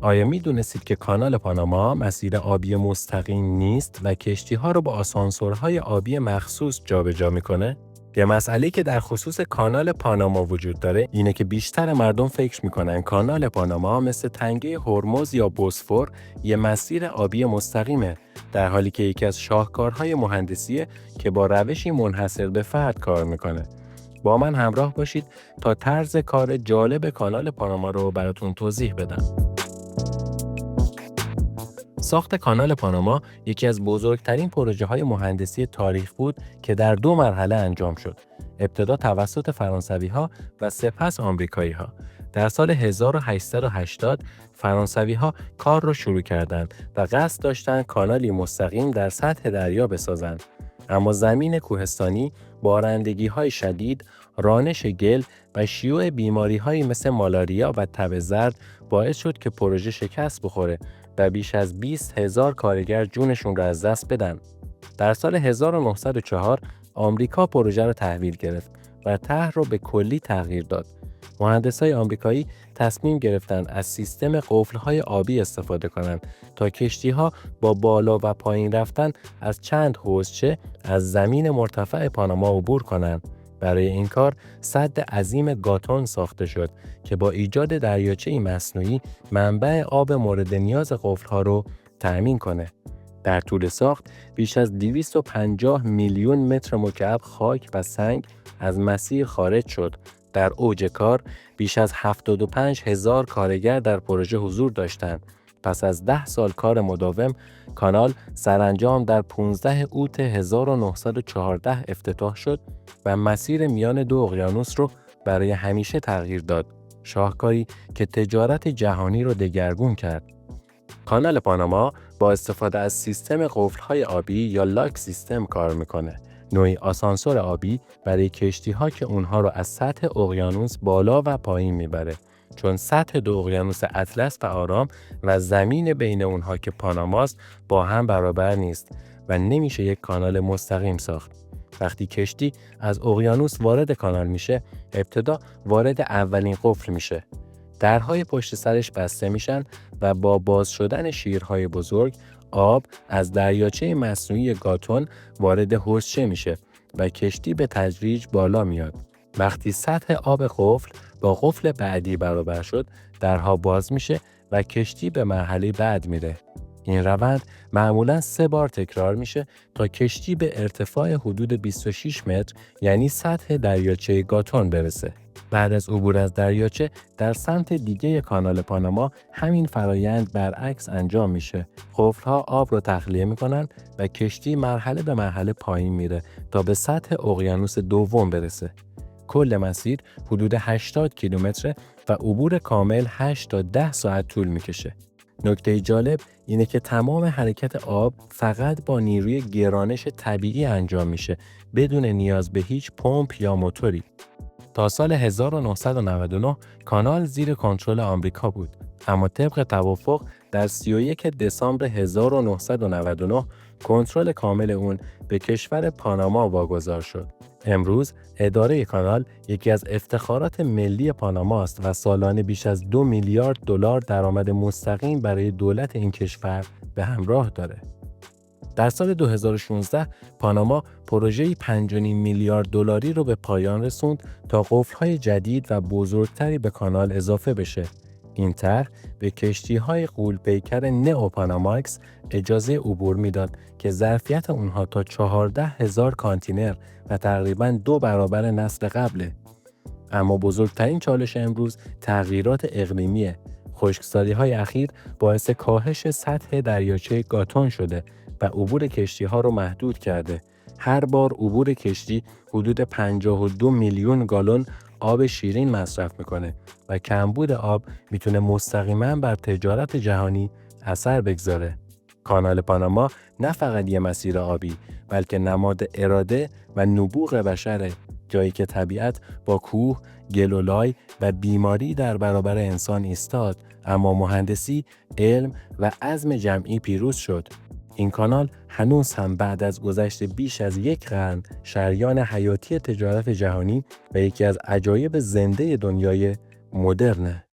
آیا می‌دونستید که کانال پاناما مسیر آبی مستقیم نیست و کشتی‌ها رو با آسانسورهای آبی مخصوص جابجا می‌کنه؟ یه مسئله‌ای که در خصوص کانال پاناما وجود داره اینه که بیشتر مردم فکر می‌کنن کانال پاناما مثل تنگه هرمز یا بوسفور یه مسیر آبی مستقیمه، در حالی که یکی از شاهکارهای مهندسیه که با روشی منحصر به فرد کار می‌کنه. با من همراه باشید تا طرز کار جالب کانال پاناما رو براتون توضیح بدم. ساخت کانال پاناما یکی از بزرگترین پروژه‌های مهندسی تاریخ بود که در 2 مرحله انجام شد. ابتدا توسط فرانسوی‌ها و سپس آمریکایی‌ها. در سال 1880 فرانسوی‌ها کار را شروع کردند و قصد داشتند کانالی مستقیم در سطح دریا بسازند. اما زمین کوهستانی، بارندگی‌های شدید، رانش گل و شیوع بیماری‌هایی مثل مالاریا و تب زرد باعث شد که پروژه شکست بخوره و بیش از 20,000 کارگر جونشون را از دست بدن. در سال 1904 آمریکا پروژه را تحویل گرفت و طرح را به کلی تغییر داد. مهندسای آمریکایی تصمیم گرفتند از سیستم قفل‌های آبی استفاده کنند تا کشتی‌ها با بالا و پایین رفتن از چند حوضچه از زمین مرتفع پاناما عبور کنند. برای این کار سد عظیم گاتون ساخته شد که با ایجاد دریاچه‌ای مصنوعی منبع آب مورد نیاز قفل‌ها رو تأمین کنه. در طول ساخت بیش از 250 میلیون متر مکعب خاک و سنگ از مسیر خارج شد. در اوج کار بیش از 75,000 کارگر در پروژه حضور داشتند. پس از 10 سال کار مداوم، کانال سرانجام در 15 اوت 1914 افتتاح شد و مسیر میان دو اقیانوس رو برای همیشه تغییر داد. شاهکاری که تجارت جهانی رو دگرگون کرد. کانال پاناما با استفاده از سیستم قفل‌های آبی یا لاک سیستم کار میکنه. نوعی آسانسور آبی برای کشتی‌ها که اونها رو از سطح اقیانوس بالا و پایین میبره. چون سطح دو اقیانوس اطلس و آرام و زمین بین اونها که پاناماست با هم برابر نیست و نمیشه یک کانال مستقیم ساخت. وقتی کشتی از اقیانوس وارد کانال میشه، ابتدا وارد اولین قفل میشه. درهای پشت سرش بسته میشن و با باز شدن شیرهای بزرگ، آب از دریاچه مصنوعی گاتون وارد حوضچه میشه و کشتی به تدریج بالا میاد. وقتی سطح آب قفل با قفل بعدی برابر شد، درها باز میشه و کشتی به مرحله بعد میره. این روند معمولاً 3 بار تکرار میشه تا کشتی به ارتفاع حدود 26 متر یعنی سطح دریاچه گاتون برسه. بعد از عبور از دریاچه در سمت دیگه کانال پاناما همین فرایند برعکس انجام میشه. قفل‌ها آب رو تخلیه میکنن و کشتی مرحله به مرحله پایین میره تا به سطح اقیانوس دوم برسه. کل مسیر حدود 80 کیلومتر و عبور کامل 8 تا 10 ساعت طول میکشه. نکته جالب اینه که تمام حرکت آب فقط با نیروی گرانش طبیعی انجام میشه بدون نیاز به هیچ پمپ یا موتوری. تا سال 1999 کانال زیر کنترل آمریکا بود، اما طبق توافق در 31 دسامبر 1999 کنترل کامل اون به کشور پاناما واگذار شد. امروز اداره کانال یکی از افتخارات ملی پاناما است و سالانه بیش از 2 میلیارد دلار درآمد مستقیم برای دولت این کشور به همراه داره. در سال 2016 پاناما پروژه‌ای 5.5 میلیارد دلاری رو به پایان رسوند تا قفل‌های جدید و بزرگتری به کانال اضافه بشه. این طرح به کشتی‌های غول‌پیکر نئوپاناماکس اجازه عبور میداد که ظرفیت اونها تا 14,000 کانتینر و تقریباً 2 برابر نسل قبله. اما بزرگترین چالش امروز تغییرات اقلیمیه. خشکسالی‌های اخیر باعث کاهش سطح دریاچه گاتون شده و عبور کشتی‌ها رو محدود کرده. هر بار عبور کشتی حدود 52 میلیون گالن آب شیرین مصرف میکنه و کمبود آب میتونه مستقیما بر تجارت جهانی اثر بگذاره. کانال پاناما نه فقط یه مسیر آبی، بلکه نماد اراده و نبوغ بشره، جایی که طبیعت با کوه، گل و لای و بیماری در برابر انسان ایستاد، اما مهندسی، علم و عزم جمعی پیروز شد. این کانال هنوز هم بعد از گذشت بیش از 1 قرن شریان حیاتی تجارت جهانی و یکی از عجایب زنده دنیای مدرنه.